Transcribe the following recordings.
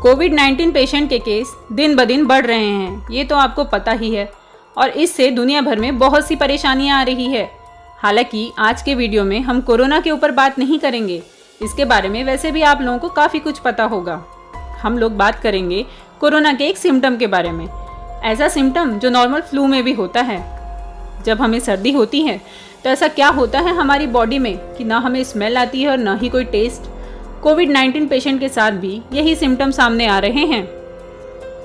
कोविड-19 patient के case दिन ब दिन बढ़ रहे हैं, ये तो आपको पता ही है और इससे दुनिया भर में बहुत सी परेशानियां आ रही है। हालांकि आज के वीडियो में हम कोरोना के ऊपर बात नहीं करेंगे, इसके बारे में वैसे भी आप लोगों को काफ़ी कुछ पता होगा। हम लोग बात करेंगे कोरोना के एक सिम्टम के बारे में, ऐसा सिम्टम जो नॉर्मल फ्लू में भी होता है। जब हमें सर्दी होती है तो ऐसा क्या होता है हमारी बॉडी में कि ना हमें स्मेल आती है और ना ही कोई टेस्ट। कोविड-19 पेशेंट के साथ भी यही सिम्टम सामने आ रहे हैं।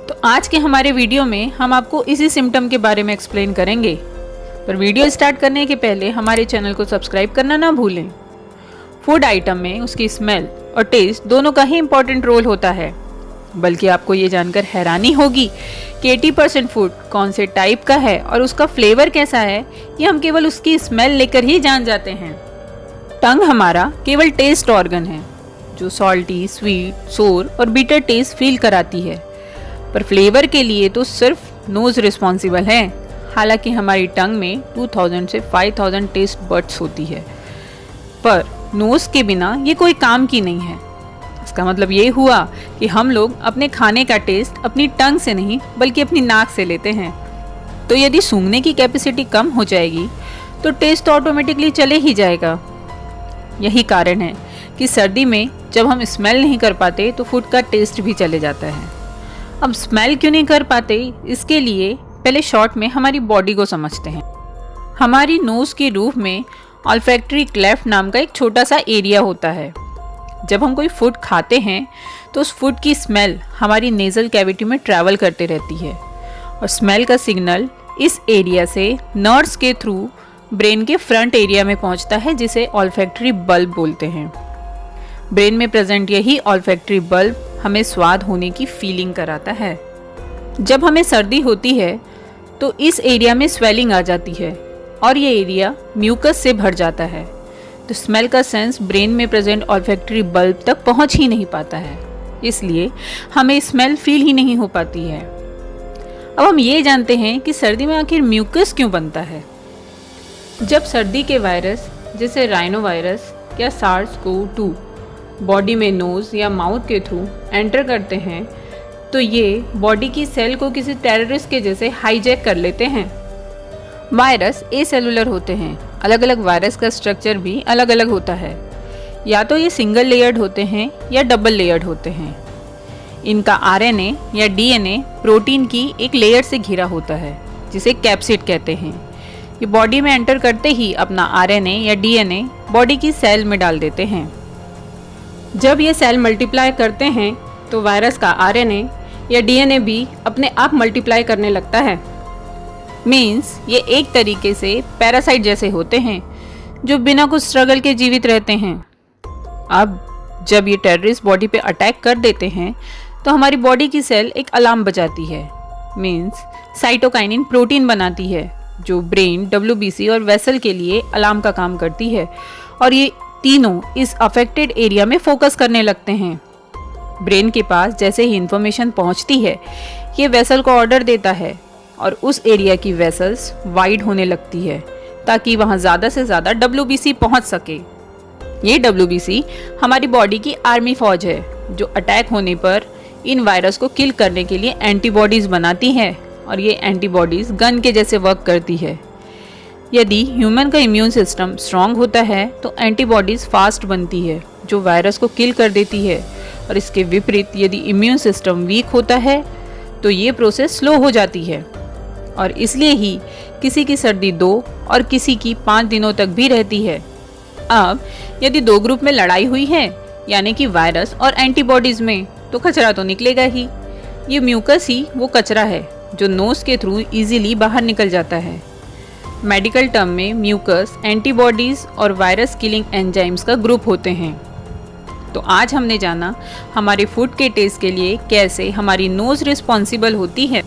तो आज के हमारे वीडियो में हम आपको इसी सिम्टम के बारे में एक्सप्लेन करेंगे। पर वीडियो स्टार्ट करने के पहले हमारे चैनल को सब्सक्राइब करना ना भूलें। फूड आइटम में उसकी स्मेल और टेस्ट दोनों का ही इम्पोर्टेंट रोल होता है। बल्कि आपको ये जानकर हैरानी होगी कि 80% फूड कौन से टाइप का है और उसका फ्लेवर कैसा है, ये हम केवल उसकी स्मेल लेकर ही जान जाते हैं। टंग हमारा केवल टेस्ट ऑर्गन है जो सॉल्टी, स्वीट, सोर और बीटर टेस्ट फील कराती है। पर फ्लेवर के लिए तो सिर्फ नोज रिस्पॉन्सिबल है। हालांकि हमारी टंग में 2000 से 5000 टेस्ट बड्स होती है, पर नोज के बिना ये कोई काम की नहीं है। इसका मतलब ये हुआ कि हम लोग अपने खाने का टेस्ट अपनी टंग से नहीं बल्कि अपनी नाक से लेते हैं। तो यदि सूंघने की कैपेसिटी कम हो जाएगी तो टेस्ट ऑटोमेटिकली चले ही जाएगा। यही कारण है कि सर्दी में जब हम स्मेल नहीं कर पाते तो फूड का टेस्ट भी चले जाता है। अब स्मेल क्यों नहीं कर पाते, इसके लिए पहले शॉर्ट में हमारी बॉडी को समझते हैं। हमारी नोज की रूफ में ऑल्फैक्टरी क्लेफ्ट नाम का एक छोटा सा एरिया होता है। जब हम कोई फूड खाते हैं तो उस फूड की स्मेल हमारी नेजल कैविटी में ट्रैवल करते रहती है और स्मेल का सिग्नल इस एरिया से नर्व्स के थ्रू ब्रेन के फ्रंट एरिया में पहुंचता है, जिसे ऑल्फैक्टरी बल्ब बोलते हैं। ब्रेन में प्रेजेंट यही ऑल्फैक्टरी बल्ब हमें स्वाद होने की फीलिंग कराता है। जब हमें सर्दी होती है तो इस एरिया में स्वेलिंग आ जाती है और ये एरिया म्यूकस से भर जाता है। तो स्मेल का सेंस ब्रेन में प्रेजेंट ऑल्फैक्टरी बल्ब तक पहुंच ही नहीं पाता है, इसलिए हमें स्मेल फील ही नहीं हो पाती है। अब हम ये जानते हैं कि सर्दी में आखिर म्यूकस क्यों बनता है। जब सर्दी के वायरस जैसे राइनो वायरस या SARS-CoV-2 बॉडी में नोज या माउथ के थ्रू एंटर करते हैं तो ये बॉडी की सेल को किसी टेररिस्ट के जैसे हाईजैक कर लेते हैं। वायरस एसेलुलर होते हैं, अलग अलग वायरस का स्ट्रक्चर भी अलग अलग होता है। या तो ये सिंगल लेयर्ड होते हैं या डबल लेयर्ड होते हैं। इनका RNA या DNA प्रोटीन की एक लेयर से घिरा होता है जिसे कैप्सिड कहते हैं। ये बॉडी में एंटर करते ही अपना RNA या DNA बॉडी की सेल में डाल देते हैं। जब ये सेल मल्टीप्लाई करते हैं तो वायरस का RNA या DNA भी अपने आप मल्टीप्लाई करने लगता है। मीन्स ये एक तरीके से पैरासाइट जैसे होते हैं जो बिना कुछ स्ट्रगल के जीवित रहते हैं। अब जब ये टेररिस्ट बॉडी पे अटैक कर देते हैं तो हमारी बॉडी की सेल एक अलार्म बजाती है। मीन्स साइटोकाइनिन प्रोटीन बनाती है जो ब्रेन, WBC और वेसल के लिए अलार्म का काम करती है और ये तीनों इस अफेक्टेड एरिया में फोकस करने लगते हैं। ब्रेन के पास जैसे ही इंफॉर्मेशन पहुंचती है ये वेसल को ऑर्डर देता है और उस एरिया की वेसल्स वाइड होने लगती है ताकि वहां ज़्यादा से ज़्यादा WBC पहुंच सके। ये WBC हमारी बॉडी की आर्मी फौज है जो अटैक होने पर इन वायरस को किल करने के लिए एंटीबॉडीज़ बनाती है और ये एंटीबॉडीज़ गन के जैसे वर्क करती है। यदि ह्यूमन का इम्यून सिस्टम स्ट्रांग होता है तो एंटीबॉडीज़ फास्ट बनती है जो वायरस को किल कर देती है, और इसके विपरीत यदि इम्यून सिस्टम वीक होता है तो ये प्रोसेस स्लो हो जाती है। और इसलिए ही किसी की सर्दी 2 और किसी की 5 दिनों तक भी रहती है। अब यदि 2 ग्रुप में लड़ाई हुई है यानी कि वायरस और एंटीबॉडीज़ में, तो कचरा तो निकलेगा ही। ये म्यूकस ही वो कचरा है जो नोज के थ्रू इजीली बाहर निकल जाता है। मेडिकल टर्म में म्यूकस एंटीबॉडीज़ और वायरस किलिंग एंजाइम्स का ग्रुप होते हैं। तो आज हमने जाना हमारे फूड के टेस्ट के लिए कैसे हमारी नोज रिस्पॉन्सिबल होती है।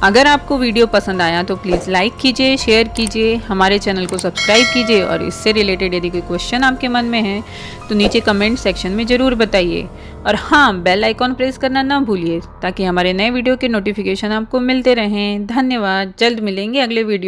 अगर आपको वीडियो पसंद आया तो प्लीज़ लाइक कीजिए, शेयर कीजिए, हमारे चैनल को सब्सक्राइब कीजिए और इससे रिलेटेड यदि कोई क्वेश्चन आपके मन में है तो नीचे कमेंट सेक्शन में ज़रूर बताइए। और हाँ, बेल आइकॉन प्रेस करना ना भूलिए ताकि हमारे नए वीडियो के नोटिफिकेशन आपको मिलते रहें। धन्यवाद, जल्द मिलेंगे अगले वीडियो।